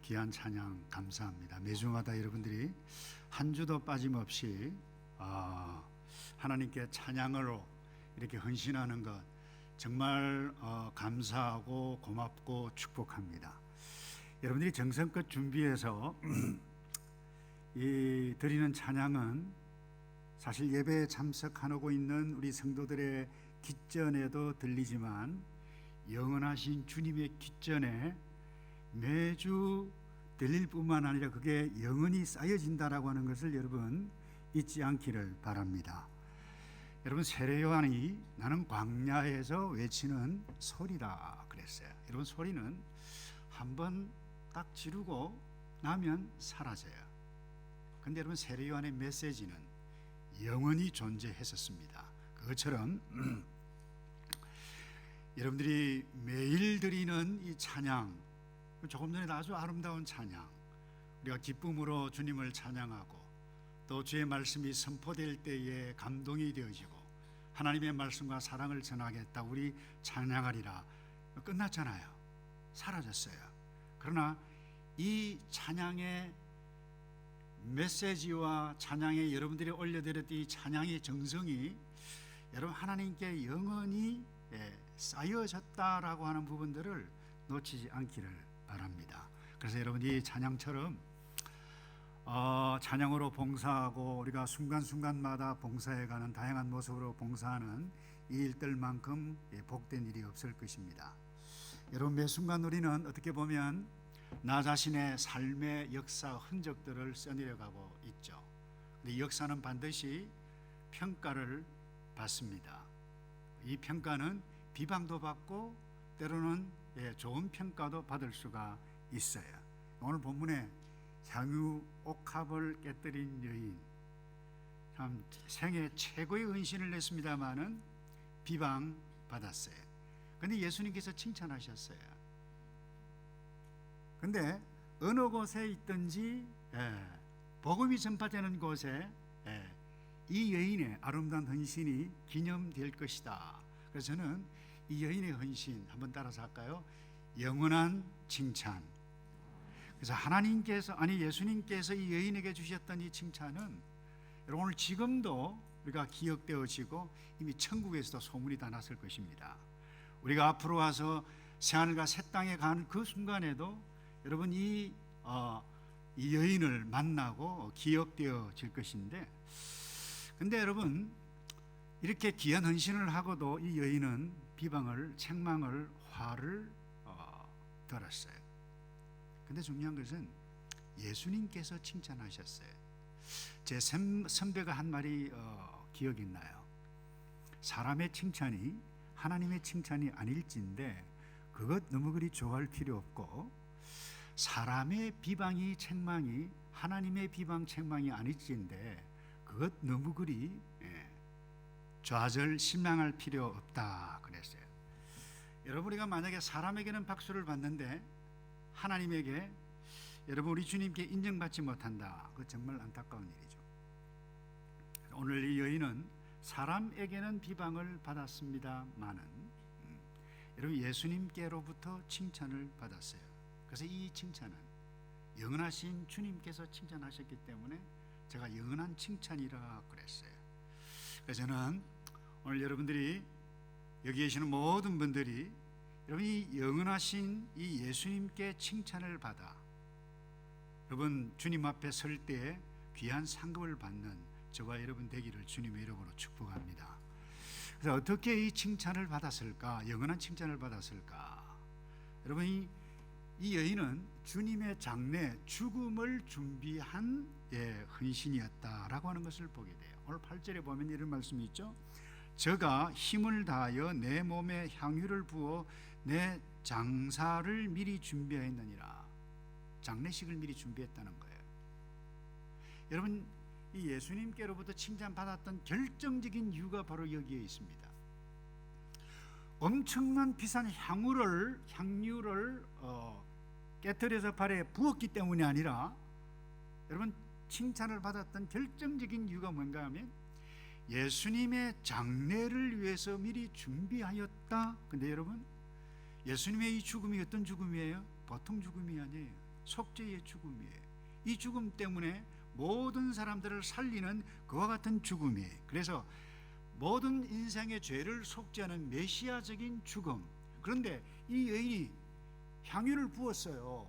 귀한 찬양 감사합니다. 매주마다 여러분들이 한 주도 빠짐없이 하나님께 찬양으로 이렇게 헌신하는 것 정말 감사하고 고맙고 축복합니다. 여러분들이 정성껏 준비해서 이 드리는 찬양은 사실 예배에 참석하고 있는 우리 성도들의 깃전에도 들리지만 영원하신 주님의 깃전에 매주 들릴 뿐만 아니라 그게 영원히 쌓여진다라고 하는 것을 여러분 잊지 않기를 바랍니다. 여러분, 세례 요한이 나는 광야에서 외치는 소리다 그랬어요. 여러분, 소리는 한번 딱 지르고 나면 사라져요. 근데 여러분, 세례 요한의 메시지는 영원히 존재했었습니다. 그것처럼 여러분들이 매일 드리는 이 찬양, 조금 전에 아주 아름다운 찬양, 우리가 기쁨으로 주님을 찬양하고 또 주의 말씀이 선포될 때에 감동이 되어지고 하나님의 말씀과 사랑을 전하겠다, 우리 찬양하리라, 끝났잖아요. 사라졌어요. 그러나 이 찬양의 메시지와 찬양에 여러분들이 올려드렸던 이 찬양의 정성이 여러분 하나님께 영원히 쌓여졌다라고 하는 부분들을 놓치지 않기를 바랍니다. 그래서 여러분이 찬양처럼 찬양으로 봉사하고 우리가 순간순간마다 봉사해가는 다양한 모습으로 봉사하는 이 일들만큼 복된 일이 없을 것입니다. 여러분, 매 순간 우리는 어떻게 보면 나 자신의 삶의 역사 흔적들을 써내려가고 있죠. 근데 역사는 반드시 평가를 받습니다. 이 평가는 비방도 받고 때로는 좋은 평가도 받을 수가 있어요. 오늘 본문에 향유 옥합을 깨뜨린 여인, 참 생애 최고의 헌신을 냈습니다마는 비방받았어요. 그런데 예수님께서 칭찬하셨어요. 근데 어느 곳에 있든지 복음이 전파되는 곳에 이 여인의 아름다운 헌신이 기념될 것이다. 그래서 저는 이 여인의 헌신 한번 따라서 할까요? 영원한 칭찬. 그래서 예수님께서 이 여인에게 주셨던 이 칭찬은 여러분 오늘 지금도 우리가 기억되어지고 이미 천국에서도 소문이 다 났을 것입니다. 우리가 앞으로 와서 새하늘과 새 땅에 가는 그 순간에도 여러분 이 여인을 만나고 기억되어질 것인데, 근데 여러분 이렇게 귀한 헌신을 하고도 이 여인은 비방을, 책망을, 화를 들었어요. 근데 중요한 것은 예수님께서 칭찬하셨어요. 제 선배가 한 말이 기억이 나요. 사람의 칭찬이 하나님의 칭찬이 아닐진데 그것 너무 그리 좋아할 필요 없고, 사람의 비방이 책망이 하나님의 비방 책망이 아닐진데 그것 너무 그리 좌절 실망할 필요 없다 그랬어요. 여러분, 우리가 만약에 사람에게는 박수를 받는데 하나님에게, 여러분 우리 주님께 인정받지 못한다, 그거 정말 안타까운 일이죠. 오늘 이 여인은 사람에게는 비방을 받았습니다마는 여러분 예수님께로부터 칭찬을 받았어요. 그래서 이 칭찬은 영원하신 주님께서 칭찬하셨기 때문에 제가 영원한 칭찬이라 그랬어요. 그래서 저는 오늘 여러분들이 여기 계시는 모든 분들이 여러분 이 영원하신 이 예수님께 칭찬을 받아 여러분 주님 앞에 설 때에 귀한 상급을 받는 저와 여러분 되기를 주님의 이름으로 축복합니다. 그래서 어떻게 이 칭찬을 받았을까? 영원한 칭찬을 받았을까? 여러분 이 여인은 주님의 장래 죽음을 준비한 헌신이었다라고 하는 것을 보게 돼요. 오늘 8절에 보면 이런 말씀이 있죠. 저가 힘을 다하여 내 몸에 향유를 부어 내 장사를 미리 준비하였느니라. 장례식을 미리 준비했다는 거예요. 여러분, 이 예수님께로부터 칭찬받았던 결정적인 이유가 바로 여기에 있습니다. 엄청난 비싼 향유를 깨트려서 발에 부었기 때문이 아니라, 여러분 칭찬을 받았던 결정적인 이유가 뭔가 하면 예수님의 장례를 위해서 미리 준비하였다. 근데 여러분 예수님의 이 죽음이 어떤 죽음이에요? 보통 죽음이 아니에요. 속죄의 죽음이에요. 이 죽음 때문에 모든 사람들을 살리는 그와 같은 죽음이에요. 그래서 모든 인생의 죄를 속죄하는 메시아적인 죽음. 그런데 이 여인이 향유를 부었어요.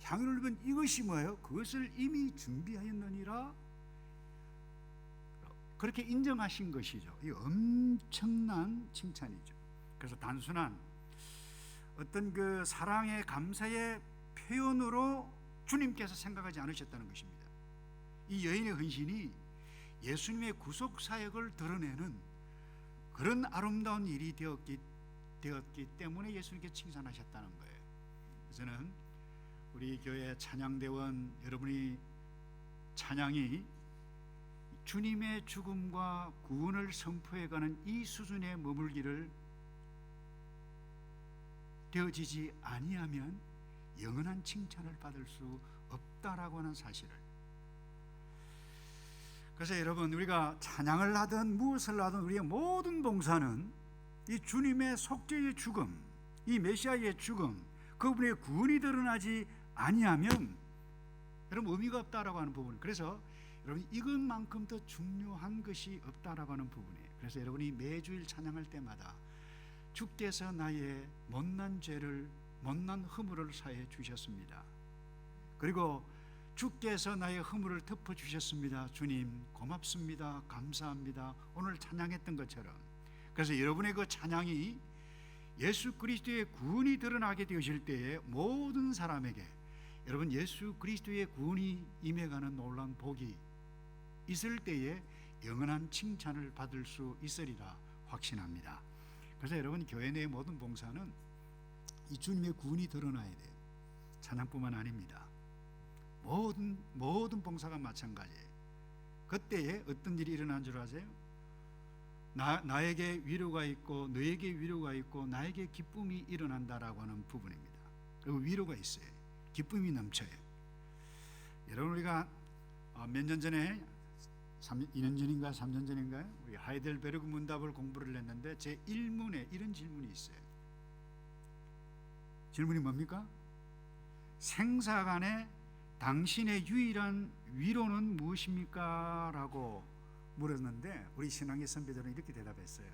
향유를 부은 이것이 뭐예요? 그것을 이미 준비하였느니라, 그렇게 인정하신 것이죠. 이 엄청난 칭찬이죠. 그래서 단순한 어떤 그 사랑의 감사의 표현으로 주님께서 생각하지 않으셨다는 것입니다. 이 여인의 헌신이 예수님의 구속 사역을 드러내는 그런 아름다운 일이 되었기 때문에 예수님께 칭찬하셨다는 거예요. 저는 우리 교회 찬양대원 여러분이 찬양이 주님의 죽음과 구원을 선포해가는 이 수준에 머물기를 되어지지 아니하면 영원한 칭찬을 받을 수 없다라고 하는 사실을. 그래서 여러분, 우리가 찬양을 하든 무엇을 하든 우리의 모든 봉사는 이 주님의 속죄의 죽음, 이 메시아의 죽음, 그분의 구원이 드러나지 아니하면 여러분 의미가 없다라고 하는 부분. 그래서 여러분 이것만큼 더 중요한 것이 없다라고 하는 부분이에요. 그래서 여러분이 매주일 찬양할 때마다 주께서 나의 못난 죄를, 못난 허물을 사해 주셨습니다. 그리고 주께서 나의 허물을 덮어 주셨습니다. 주님 고맙습니다. 감사합니다. 오늘 찬양했던 것처럼. 그래서 여러분의 그 찬양이 예수 그리스도의 구원이 드러나게 되실 때에 모든 사람에게 여러분 예수 그리스도의 구원이 임해가는 놀라운 복이 있을 때에 영원한 칭찬을 받을 수 있으리라 확신합니다. 그래서 여러분 교회 내의 모든 봉사는 이 주님의 구원이 드러나야 돼요. 찬양뿐만 아닙니다. 모든 봉사가 마찬가지예요. 그때에 어떤 일이 일어난 줄 아세요? 나에게 위로가 있고 너에게 위로가 있고 나에게 기쁨이 일어난다라고 하는 부분입니다. 그리고 위로가 있어요. 기쁨이 넘쳐요. 여러분 우리가 몇 년 전에 2년 전인가 3년 전인가요? 우리 하이델베르그 문답을 공부를 했는데 제 1문에 이런 질문이 있어요. 질문이 뭡니까? 생사간에 당신의 유일한 위로는 무엇입니까? 라고 물었는데 우리 신앙의 선배들은 이렇게 대답했어요.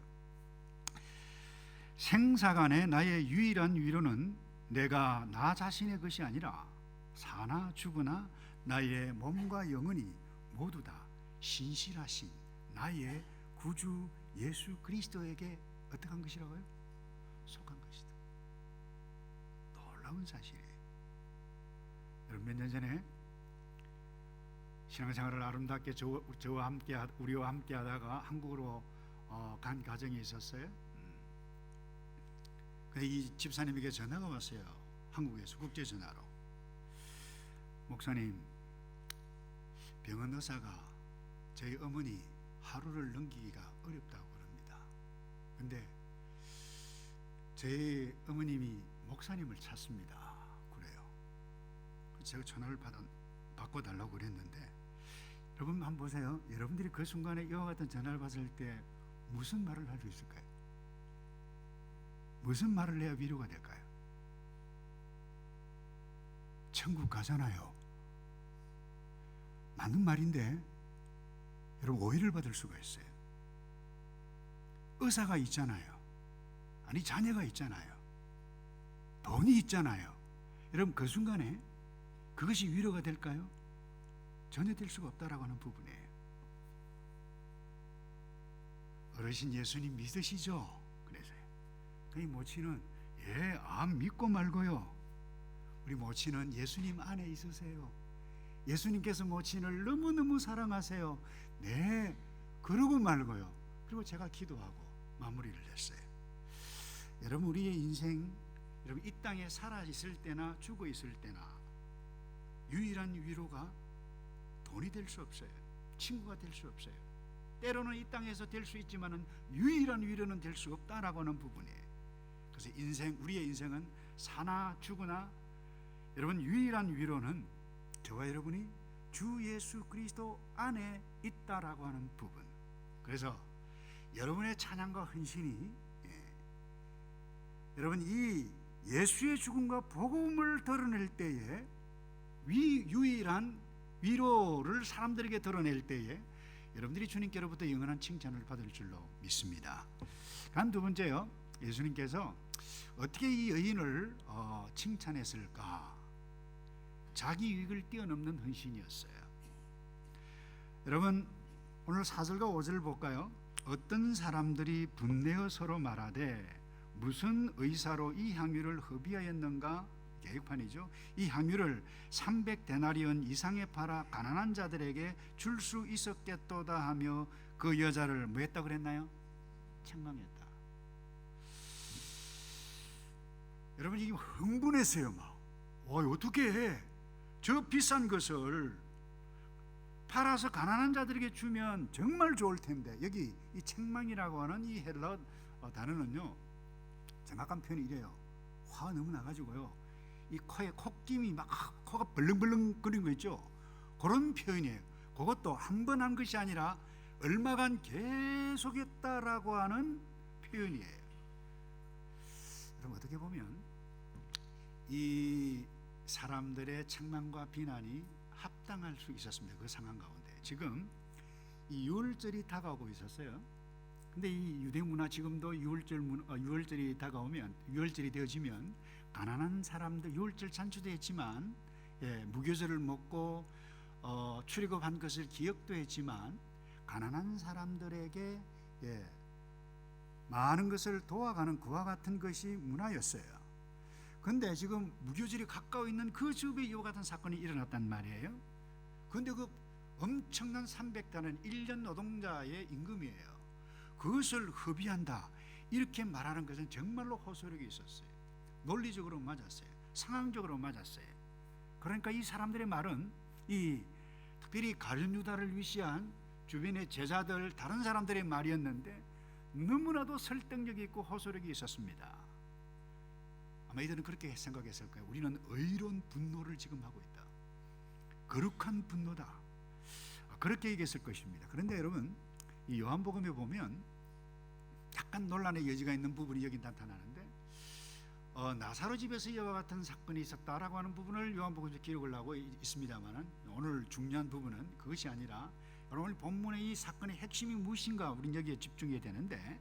생사간에 나의 유일한 위로는 내가 나 자신의 것이 아니라 사나 죽으나 나의 몸과 영혼이 모두 다 신실하신 나의 구주 예수 그리스도에게 어떻게 한 것이라고요? 속한 것이다. 놀라운 사실이에요. 여러분 몇 년 전에 신앙생활을 아름답게 우리와 함께 하다가 한국으로 간 가정이 있었어요. 근데 이 집사님에게 전화가 왔어요. 한국에서 국제 전화로. 목사님, 병원 의사가 저희 어머니 하루를 넘기기가 어렵다고 그럽니다. 근데 저희 어머님이 목사님을 찾습니다. 그래요. 제가 전화를 바꿔달라고 그랬는데 여러분 한번 보세요. 여러분들이 그 순간에 이와 같은 전화를 받을 때 무슨 말을 할 수 있을까요? 무슨 말을 해야 위로가 될까요? 천국 가잖아요. 맞는 말인데 여러분 오해를 받을 수가 있어요. 의사가 있잖아요. 아니 자녀가 있잖아요. 돈이 있잖아요. 여러분 그 순간에 그것이 위로가 될까요? 전혀 될 수가 없다라고 하는 부분이에요. 어르신 예수님 믿으시죠? 그래서요. 그 모친은 믿고 말고요. 우리 모친은 예수님 안에 있으세요. 예수님께서 모친을 너무너무 사랑하세요. 네, 그러고 말고요. 그리고 제가 기도하고 마무리를 했어요. 여러분 우리의 인생, 여러분 이 땅에 살아 있을 때나 죽어 있을 때나 유일한 위로가 돈이 될 수 없어요. 친구가 될 수 없어요. 때로는 이 땅에서 될 수 있지만은 유일한 위로는 될 수 없다라고 하는 부분이에요. 그래서 우리의 인생은 사나 죽으나 여러분 유일한 위로는 저와 여러분이 주 예수 그리스도 안에 있다라고 하는 부분. 그래서 여러분의 찬양과 헌신이 여러분 이 예수의 죽음과 복음을 드러낼 때에 유일한 위로를 사람들에게 드러낼 때에 여러분들이 주님께로부터 영원한 칭찬을 받을 줄로 믿습니다. 단 두 번째요, 예수님께서 어떻게 이 여인을 칭찬했을까? 자기 유익을 뛰어넘는 헌신이었어요. 여러분, 오늘 4절과 5절을 볼까요? 어떤 사람들이 분내어 서로 말하되 무슨 의사로 이 향유를 허비하였는가? 계획판이죠. 이 향유를 300데나리온 이상에 팔아 가난한 자들에게 줄 수 있었겠도다 하며 그 여자를 뭐 했다고 그랬나요? 책망했다. 여러분, 이게 흥분했어요. 막 어떻게 해? 저 비싼 것을 팔아서 가난한 자들에게 주면 정말 좋을 텐데. 여기 이 책망이라고 하는 이 헬라 단어는요, 정확한 표현이 이래요. 화가 너무 나가지고요, 이 코에 콧김이 막 코가 벌렁벌렁 거리는 거 있죠. 그런 표현이에요. 그것도 한 번 한 것이 아니라 얼마간 계속했다라고 하는 표현이에요. 그럼 어떻게 보면 이 사람들의 책망과 비난이 합당할 수 있었습니다. 그 상황 가운데 지금 이 유월절이 다가오고 있었어요. 근데 이 유대 문화, 지금도 유월절이 다가오면, 유월절이 되어지면 가난한 사람들, 유월절 잔치도 했지만, 무교절을 먹고 출애굽한 것을 기억도 했지만, 가난한 사람들에게 많은 것을 도와가는 그와 같은 것이 문화였어요. 근데 지금 무교절이 가까워 있는 그 즈음에 이와 같은 사건이 일어났단 말이에요. 근데 그 엄청난 300단은 1년 노동자의 임금이에요. 그것을 허비한다, 이렇게 말하는 것은 정말로 호소력이 있었어요. 논리적으로 맞았어요. 상황적으로 맞았어요. 그러니까 이 사람들의 말은, 이 특별히 가룟 유다를 위시한 주변의 제자들, 다른 사람들의 말이었는데 너무나도 설득력이 있고 호소력이 있었습니다. 아마 이들은 그렇게 생각했을 거예요. 우리는 의로운 분노를 지금 하고 있다. 거룩한 분노다. 그렇게 얘기했을 것입니다. 그런데 여러분, 이 요한복음에 보면 약간 논란의 여지가 있는 부분이 여기 나타나는데, 나사로 집에서 이와 같은 사건이 있었다라고 하는 부분을 요한복음에서 기록을 하고 있습니다만, 오늘 중요한 부분은 그것이 아니라 오늘 본문의 이 사건의 핵심이 무엇인가, 우리는 여기에 집중해야 되는데,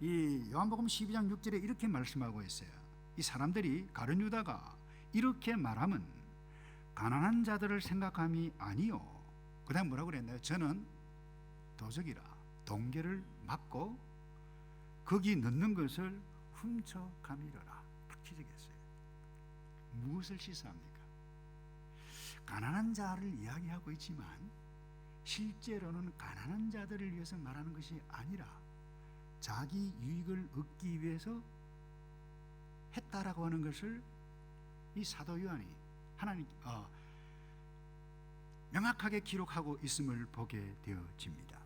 이 요한복음 12장 6절에 이렇게 말씀하고 있어요. 이 사람들이, 가룟 유다가 이렇게 말하면 가난한 자들을 생각함이 아니요. 그 다음 뭐라고 그랬나요? 저는 도적이라 동계를 막고 거기 넣는 것을 훔쳐가미러라. 딱 지적했어요. 무엇을 시사합니까? 가난한 자를 이야기하고 있지만 실제로는 가난한 자들을 위해서 말하는 것이 아니라 자기 유익을 얻기 위해서 했다라고 하는 것을 이 사도 요한이 하나님 명확하게 기록하고 있음을 보게 되어집니다.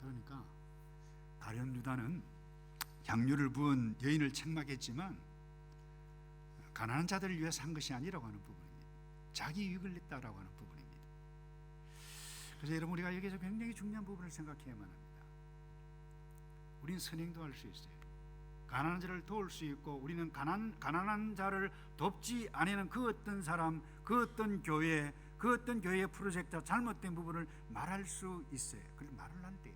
그러니까 가룟 유다는 향유를 부은 여인을 책망했지만 가난한 자들을 위해서 한 것이 아니라고 하는 부분입니다. 자기 유익을 냈다라고 하는 부분입니다. 그래서 여러분, 우리가 여기서 굉장히 중요한 부분을 생각해야만 합니다. 우리는 선행도 할 수 있어요. 가난한 자를 도울 수 있고, 우리는 가난한 자를 돕지 않는 그 어떤 사람, 그 어떤 교회, 그 어떤 교회의 프로젝트, 잘못된 부분을 말할 수 있어요. 그걸 말을 할 때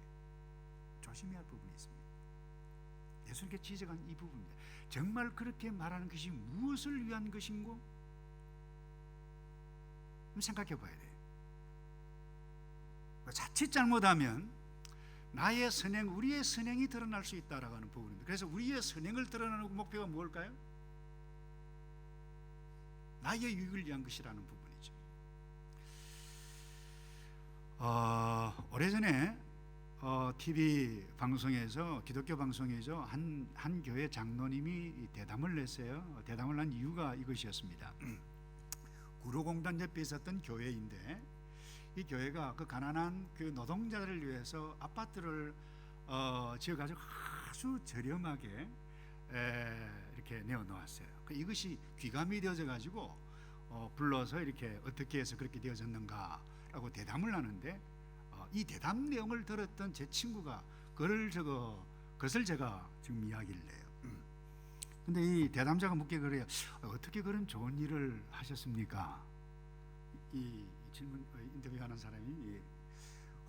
조심해야 할 부분이 있습니다. 예수님께 지적한 이 부분입니다. 정말 그렇게 말하는 것이 무엇을 위한 것인고? 생각해 봐야 돼요. 자칫 잘못하면 나의 선행, 우리의 선행이 드러날 수 있다라고 하는 부분입니다. 그래서 우리의 선행을 드러내는 목표가 무엇일까요? 나의 유익을 위한 것이라는 부분이죠. 오래전에 TV 방송에서, 기독교 방송에서 한 교회 장로님이 대담을 냈어요. 대담을 한 이유가 이것이었습니다. 구로공단 옆에 있었던 교회인데, 이 교회가 그 가난한 그 노동자들을 위해서 아파트를 지어가지고 아주 저렴하게 이렇게 내어놓았어요. 이것이 귀감이 되어져 가지고 불러서 이렇게 어떻게 해서 그렇게 되어졌는가라고 대담을 하는데, 이 대담 내용을 들었던 제 친구가 그것을 제가 지금 이야기를 해요. 근데 이 대담자가 묻게 그래요. 어떻게 그런 좋은 일을 하셨습니까? 이 질문 인터뷰하는 사람이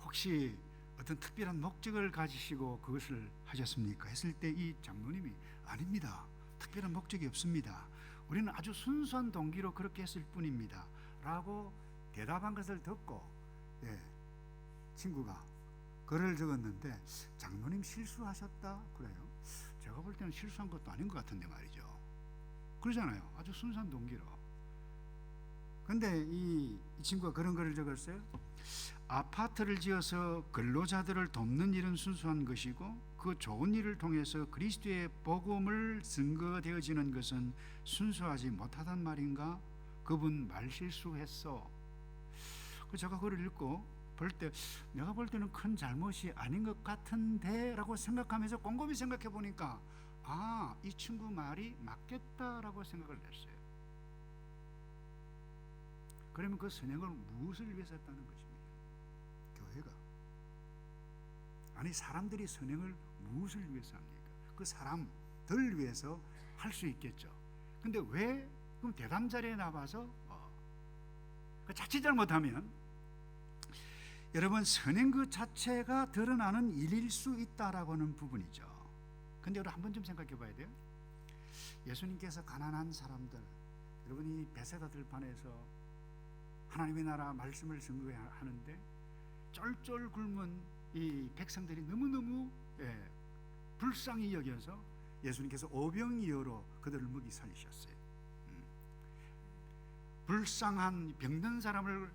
혹시 어떤 특별한 목적을 가지시고 그것을 하셨습니까? 했을 때 이 장로님이 아닙니다. 특별한 목적이 없습니다. 우리는 아주 순수한 동기로 그렇게 했을 뿐입니다. 라고 대답한 것을 듣고 친구가 글을 적었는데 장로님 실수하셨다 그래요. 제가 볼 때는 실수한 것도 아닌 것 같은데 말이죠. 그러잖아요. 아주 순수한 동기로. 근데 이 친구가 그런 글을 적었어요. 아파트를 지어서 근로자들을 돕는 일은 순수한 것이고 그 좋은 일을 통해서 그리스도의 복음을 증거되어지는 것은 순수하지 못하단 말인가? 그분 말실수했어. 제가 그걸 읽고 볼 때 내가 볼 때는 큰 잘못이 아닌 것 같은데 라고 생각하면서 곰곰이 생각해 보니까 이 친구 말이 맞겠다라고 생각을 했어요. 그러면 그 선행을 무엇을 위해서 했다는 것입니까? 교회가. 아니 사람들이 선행을 무엇을 위해서 합니까? 그 사람들 위해서 할 수 있겠죠. 근데 왜 그럼 대담 자리에 나와서 자칫 잘못하면 여러분 선행 그 자체가 드러나는 일일 수 있다라고 하는 부분이죠. 근데 여러분 한번 좀 생각해 봐야 돼요. 예수님께서 가난한 사람들, 여러분이 베세다 들판에서 하나님의 나라 말씀을 증거하는데 쫄쫄 굶은 이 백성들이 너무너무 불쌍히 여겨서 예수님께서 오병이어로 그들을 먹이 살리셨어요. 불쌍한 병든 사람을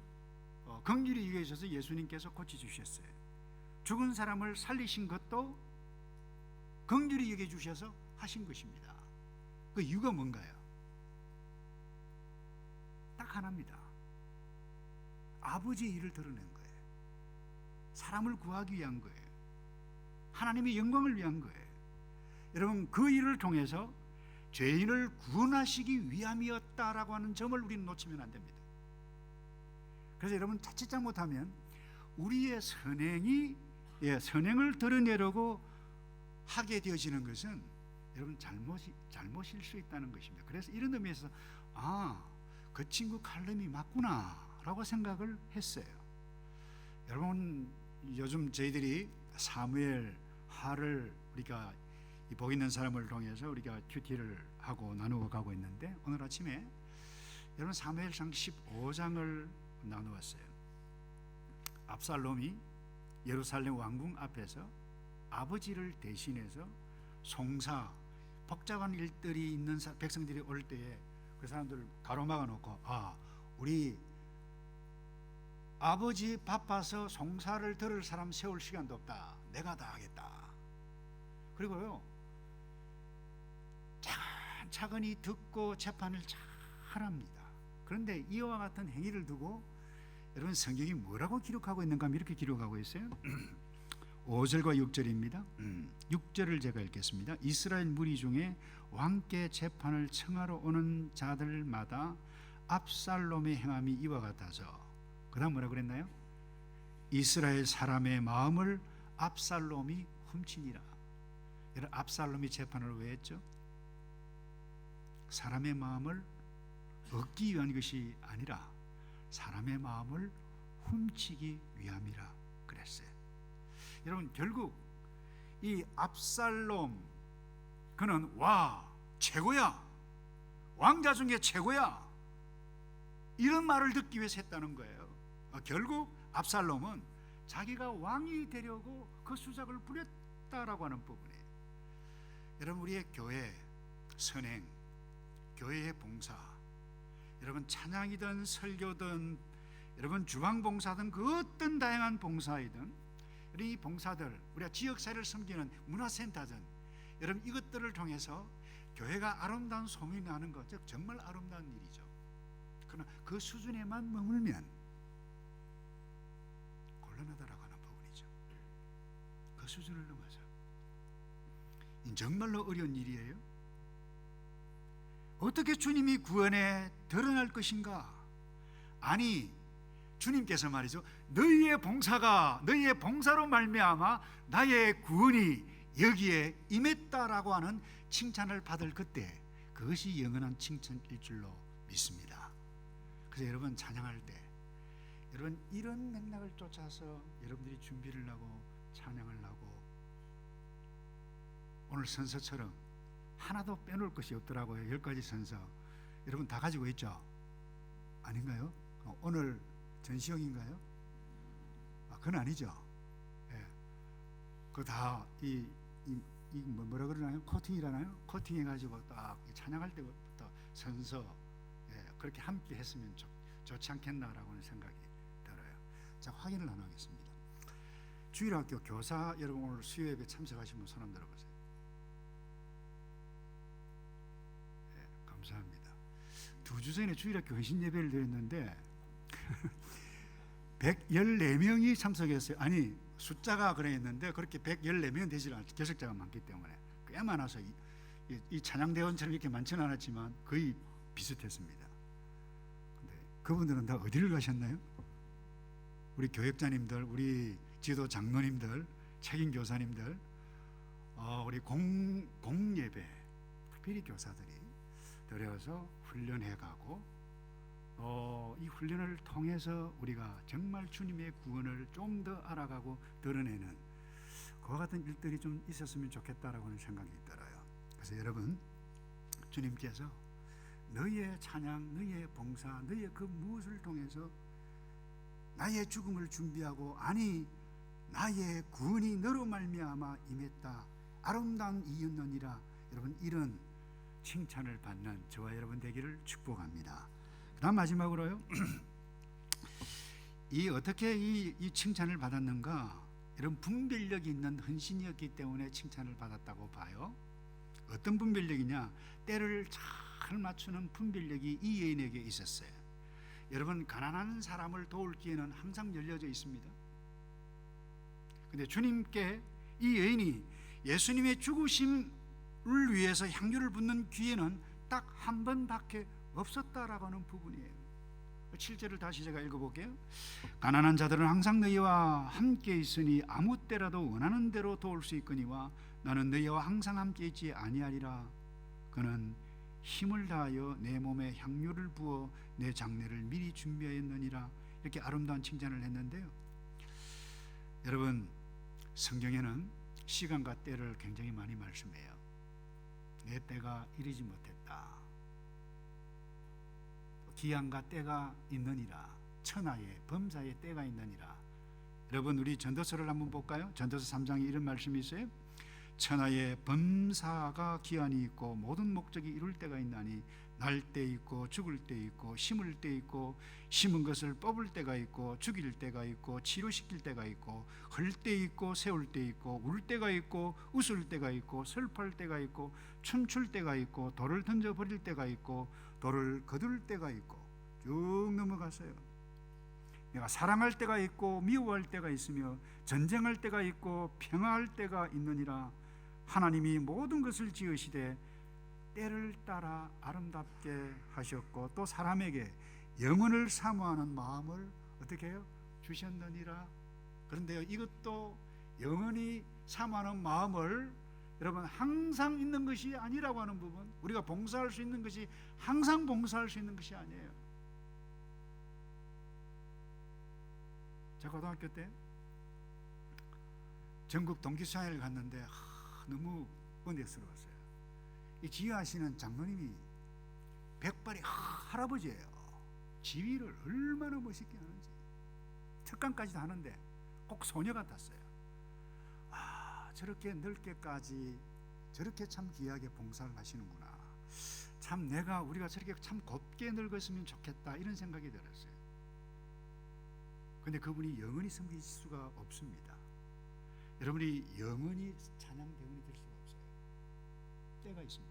긍휼히 여기셔서 예수님께서 고쳐주셨어요. 죽은 사람을 살리신 것도 긍휼히 여겨주셔서 하신 것입니다. 그 이유가 뭔가요? 딱 하나입니다. 아버지의 일을 드러낸 거예요. 사람을 구하기 위한 거예요. 하나님의 영광을 위한 거예요. 여러분 그 일을 통해서 죄인을 구원하시기 위함이었다라고 하는 점을 우리는 놓치면 안 됩니다. 그래서 여러분 자칫 잘못하면 우리의 선행을 드러내려고 하게 되어지는 것은 여러분 잘못일 수 있다는 것입니다. 그래서 이런 의미에서 그 친구 칼럼이 맞구나 라고 생각을 했어요. 여러분 요즘 저희들이 사무엘 하를 우리가 복 있는 사람을 통해서 우리가 큐티를 하고 나누어 가고 있는데 오늘 아침에 여러분 사무엘상 15장을 나누었어요. 압살롬이 예루살렘 왕궁 앞에서 아버지를 대신해서 송사 복잡한 일들이 있는 백성들이 올 때에 그 사람들을 가로막아 놓고 우리 아버지 바빠서 송사를 들을 사람 세울 시간도 없다. 내가 다 하겠다. 그리고요 차근히 듣고 재판을 잘합니다. 그런데 이와 같은 행위를 두고 여러분 성경이 뭐라고 기록하고 있는가 하면 이렇게 기록하고 있어요. 5절과 6절입니다. 6절을 제가 읽겠습니다. 이스라엘 무리 중에 왕께 재판을 청하러 오는 자들마다 압살롬의 행함이 이와 같아서 그 다음 뭐라 그랬나요? 이스라엘 사람의 마음을 압살롬이 훔치니라. 여러분 압살롬이 재판을 왜 했죠? 사람의 마음을 얻기 위한 것이 아니라 사람의 마음을 훔치기 위함이라 그랬어요. 여러분 결국 이 압살롬 그는 최고야, 왕자 중에 최고야, 이런 말을 듣기 위해서 했다는 거예요. 결국 압살롬은 자기가 왕이 되려고 그 수작을 부렸다라고 하는 부분이에요. 여러분 우리의 교회 선행, 교회의 봉사, 여러분 찬양이든 설교든 여러분 주방봉사든 그 어떤 다양한 봉사이든 이 봉사들 우리가 지역사회를 섬기는 문화센터든 여러분 이것들을 통해서 교회가 아름다운 소문이 나는 것, 즉 정말 아름다운 일이죠. 그러나 그 수준에만 머물면 곤란하다라고 하는 부분이죠. 그 수준을 넘어서 정말로 어려운 일이에요. 어떻게 주님이 구원에 드러날 것인가? 아니 주님께서 말이죠, 너희의 봉사로 말미암아 나의 구원이 여기에 임했다라고 하는 칭찬을 받을 그때 그것이 영원한 칭찬일 줄로 믿습니다. 그래서 여러분 찬양할 때 여러분, 이런 맥락을 쫓아서 여러분들이 준비를 하고 찬양을 하고, 오늘 선서처럼 하나도 빼놓을 것이 없더라고요. 10가지 선서 여러분 다 가지고 있죠? 아닌가요? 오늘 전시용인가요? 그건 아니죠. 예. 그거 다 뭐라 그러나요? 코팅이라나요? 코팅해 가지고 딱 찬양할 때부터 선서, 예, 그렇게 함께 했으면 좋지 않겠나라고 하는 생각이 들어요. 자, 확인을 하나 하겠습니다. 주일학교 교사 여러분, 오늘 수요예배 참석하신 분 손 한번 들어보세요. 예, 감사합니다. 2주 전에 주일학교 회신 예배를 드렸는데 114명이 참석했어요. 아니, 숫자가 그랬는데 그렇게 114명은 되지 않았죠. 개석자가 많기 때문에 꽤 많아서 이 찬양대원처럼 이렇게 많지는 않았지만 거의 비슷했습니다. 근데 그분들은 다 어디를 가셨나요? 우리 교역자님들, 우리 지도 장로님들, 책임 교사님들, 우리 공예배, 특별히 교사들이 들여서 훈련해가고, 이 훈련을 통해서 우리가 정말 주님의 구원을 좀 더 알아가고 드러내는 그와 같은 일들이 좀 있었으면 좋겠다라고 하는 생각이 들어요. 그래서 여러분, 주님께서 너희의 찬양, 너희의 봉사, 너희의 그 무엇을 통해서 나의 죽음을 준비하고, 아니 나의 구원이 너로 말미암아 임했다, 아름다운 이였느니라. 여러분, 이런 칭찬을 받는 저와 여러분 되기를 축복합니다. 그 다음 마지막으로요. 어떻게 이 칭찬을 받았는가? 여러분, 분별력이 있는 헌신이었기 때문에 칭찬을 받았다고 봐요. 어떤 분별력이냐? 때를 잘 맞추는 분별력이 이 여인에게 있었어요. 여러분, 가난한 사람을 도울 기회는 항상 열려져 있습니다. 근데 주님께 이 여인이 예수님의 죽으심을 위해서 향유를 붓는 기회는 딱 한 번밖에 없었다라고 하는 부분이에요. 7절을 다시 제가 읽어볼게요. 가난한 자들은 항상 너희와 함께 있으니 아무 때라도 원하는 대로 도울 수 있거니와 나는 너희와 항상 함께 있지 아니하리라. 그는 힘을 다하여 내 몸에 향유를 부어 내 장례를 미리 준비하였느니라. 이렇게 아름다운 칭찬을 했는데요. 여러분, 성경에는 시간과 때를 굉장히 많이 말씀해요. 내 때가 이르지 못했다. 기한과 때가 있느니라. 천하의 범사의 때가 있느니라. 여러분, 우리 전도서를 한번 볼까요? 전도서 3장에 이런 말씀이 있어요. 천하의 범사가 기한이 있고 모든 목적이 이룰 때가 있나니 날 때 있고 죽을 때 있고 심을 때 있고 심은 것을 뽑을 때가 있고 죽일 때가 있고 치료시킬 때가 있고 헐 때 있고 세울 때 있고 울 때가 있고 웃을 때가 있고 슬퍼할 때가 있고 춤출 때가 있고 돌을 던져버릴 때가 있고 돌을 거둘 때가 있고 쭉 넘어갔어요. 내가 사랑할 때가 있고 미워할 때가 있으며 전쟁할 때가 있고 평화할 때가 있느니라. 하나님이 모든 것을 지으시되 때를 따라 아름답게 하셨고 또 사람에게 영혼을 사모하는 마음을 어떻게 해요? 주셨느니라. 그런데요, 이것도 영원히 사모하는 마음을 여러분 항상 있는 것이 아니라고 하는 부분, 우리가 봉사할 수 있는 것이 항상 봉사할 수 있는 것이 아니에요. 제가 고등학교 때 전국 동기수양회를 갔는데 너무 은혜스러웠어요. 이 지휘하시는 장로님이 백발이 할아버지예요. 지휘를 얼마나 멋있게 하는지, 특강까지도 하는데 꼭 소녀 같았어요. 저렇게 넓게까지 저렇게 참 귀하게 봉사를 하시는구나. 참 우리가 저렇게 참 곱게 늙었으면 좋겠다, 이런 생각이 들었어요. 근데 그분이 영원히 섬기실 수가 없습니다. 여러분이 영원히 찬양대원이 될 수가 없어요. 때가 있습니다.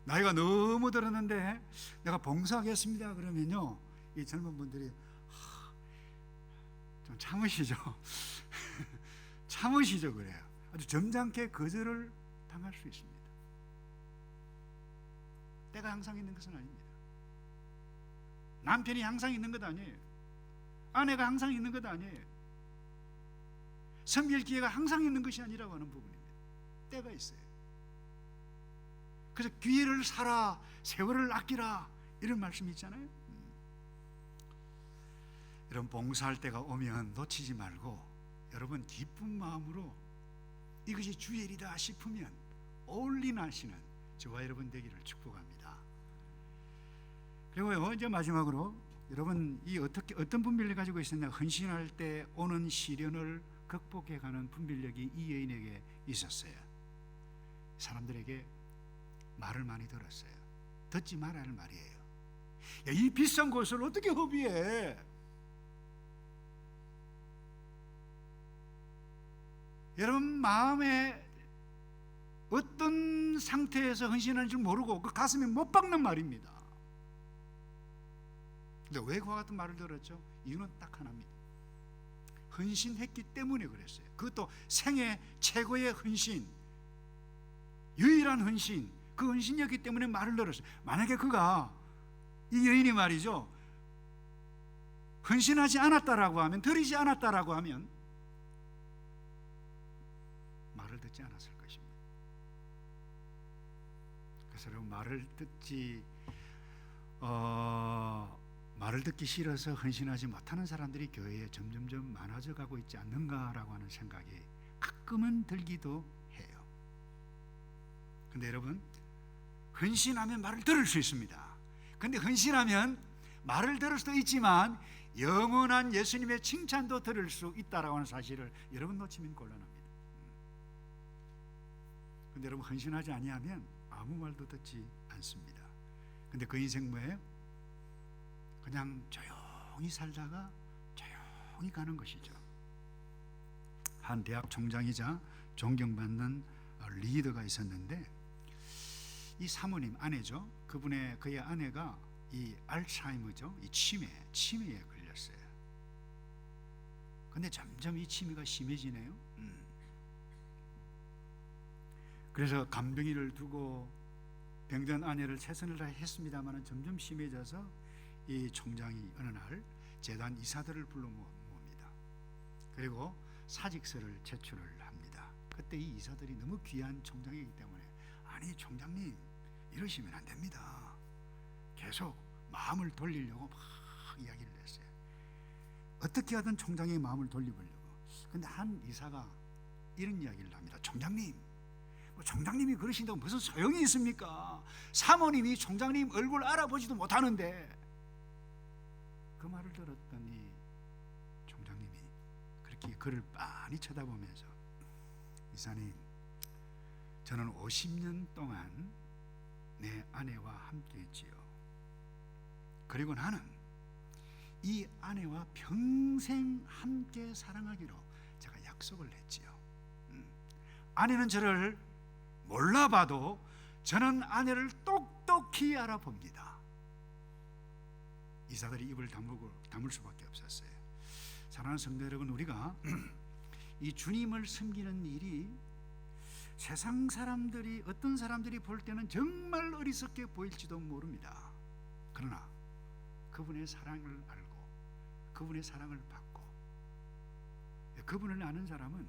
나이가 너무 들었는데 내가 봉사하겠습니다 그러면요, 이 젊은 분들이 좀 참으시죠. 참으시죠. 그래요. 아주 점잖게 거절을 당할 수 있습니다. 때가 항상 있는 것은 아닙니다. 남편이 항상 있는 것 아니에요. 아내가 항상 있는 것 아니에요. 섬길 기회가 항상 있는 것이 아니라고 하는 부분입니다. 때가 있어요. 그래서 기회를 살아, 세월을 아끼라, 이런 말씀이 있잖아요. 여러분, 봉사할 때가 오면 놓치지 말고 여러분 기쁜 마음으로 이것이 주의 일이다 싶으면 올인하시는 저와 여러분 되기를 축복합니다. 그리고요, 이제 마지막으로 여러분, 이 어떤 분별력을 가지고 있었냐? 헌신할 때 오는 시련을 극복해가는 분별력이 이 여인에게 있었어요. 사람들에게 말을 많이 들었어요. 듣지 말아야 할 말이에요. 야, 이 비싼 것을 어떻게 허비해? 여러분, 마음에 어떤 상태에서 헌신하는 줄 모르고 그 가슴에 못 박는 말입니다. 근데 왜 그와 같은 말을 들었죠? 이유는 딱 하나입니다. 헌신했기 때문에 그랬어요. 그것도 생애 최고의 헌신, 유일한 헌신, 그 헌신이었기 때문에 말을 들었어요. 만약에 그가, 이 여인이 말이죠, 헌신하지 않았다라고 하면, 드리지 않았다라고 하면 말을 듣지 않았을 것입니다. 그래서 여러분, 말을 듣기 싫어서 헌신하지 못하는 사람들이 교회에 점점점 많아져 가고 있지 않는가라고 하는 생각이 가끔은 들기도 해요. 근데 여러분, 헌신하면 말을 들을 수 있습니다. 근데 헌신하면 말을 들을 수도 있지만 영원한 예수님의 칭찬도 들을 수 있다라고 하는 사실을 여러분 놓치면 곤란합니다. 근데 여러분, 헌신하지 아니하면 아무 말도 듣지 않습니다. 근데 그 인생 뭐예요? 그냥 조용히 살다가 조용히 가는 것이죠. 한 대학 총장이자 존경받는 리더가 있었는데, 이 사모님 아내죠. 그의 아내가 이 알츠하이머죠. 이 치매에 걸렸어요. 근데 점점 이 치매가 심해지네요. 그래서 간병인을 두고 병든 아내를 최선을 다해 했습니다만 점점 심해져서 이 총장이 어느 날 재단 이사들을 불러 모읍니다. 그리고 사직서를 제출을 합니다. 그때 이 이사들이 너무 귀한 총장이기 때문에, 아니 총장님, 이러시면 안 됩니다. 계속 마음을 돌리려고 막 이야기를 했어요. 어떻게 하든 총장의 마음을 돌려보려고. 근데 한 이사가 이런 이야기를 합니다. 총장님, 총장님이 그러신다고 무슨 소용이 있습니까? 사모님이 총장님 얼굴 알아보지도 못하는데. 그 말을 들었더니 총장님이 그렇게 그를 빤히 쳐다보면서, 이사님, 저는 50년 동안 내 아내와 함께 했지요. 그리고 나는 이 아내와 평생 함께 사랑하기로 제가 약속을 했지요. 아내는 저를 몰라봐도 저는 아내를 똑똑히 알아봅니다. 이사들이 입을 다물 수밖에 없었어요. 사랑하는 성도 여러분, 우리가 이 주님을 섬기는 일이 세상 사람들이, 어떤 사람들이 볼 때는 정말 어리석게 보일지도 모릅니다. 그러나 그분의 사랑을 알고 그분의 사랑을 받고 그분을 아는 사람은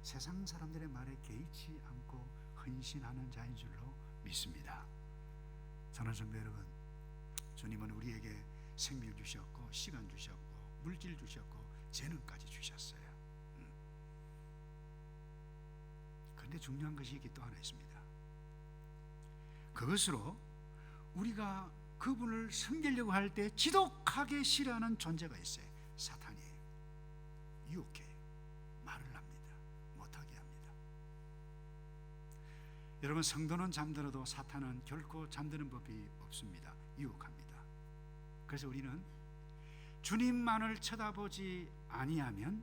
세상 사람들의 말에 개의치 않고 헌신하는 자인 줄로 믿습니다. 사랑하는 성도 여러분, 주님은 우리에게 생명 주셨고 시간 주셨고 물질 주셨고 재능까지 주셨어요. 그런데 중요한 것이 또 하나 있습니다. 그것으로 우리가 그분을 섬기려고 할 때 지독하게 싫어하는 존재가 있어요. 사탄이에요. 유혹해요. 말을 합니다. 못하게 합니다. 여러분, 성도는 잠들어도 사탄은 결코 잠드는 법이 없습니다. 유혹합니다. 그래서 우리는 주님만을 쳐다보지 아니하면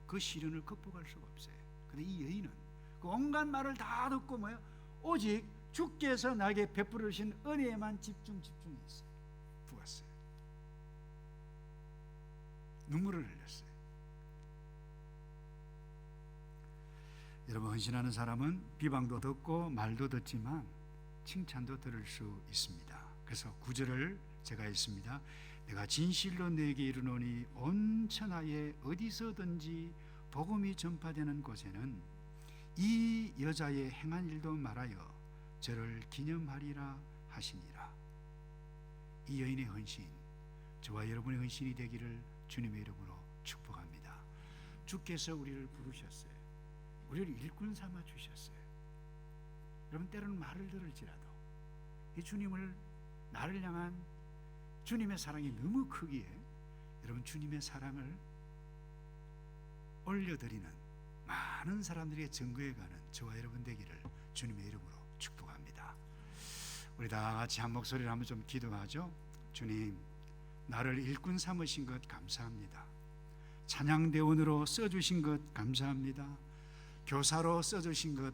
그 시련을 극복할 수가 없어요. 그런데 이 여인은 그 온갖 말을 다 듣고 뭐예요? 오직 주께서 나에게 베풀으신 은혜에만 집중했어요. 부었어요. 눈물을 흘렸어요. 여러분, 헌신하는 사람은 비방도 듣고 말도 듣지만 칭찬도 들을 수 있습니다. 그래서 9절을 제가 읽습니다. 내가 진실로 너에게 이르노니 온 천하에 어디서든지 복음이 전파되는 곳에는 이 여자의 행한 일도 말하여 저를 기념하리라 하시니라. 이 여인의 헌신, 저와 여러분의 헌신이 되기를 주님의 이름으로 축복합니다. 주께서 우리를 부르셨어요. 우리를 일꾼 삼아 주셨어요. 여러분, 때로는 말을 들을지라도 이 주님을, 나를 향한 주님의 사랑이 너무 크기에 여러분, 주님의 사랑을 올려드리는 많은 사람들에게 증거해가는 저와 여러분 되기를 주님의 이름으로 축복합니다. 우리 다 같이 한 목소리로 한번 좀 기도하죠. 주님, 나를 일꾼 삼으신 것 감사합니다. 찬양대원으로 써주신 것 감사합니다. 교사로 써주신 것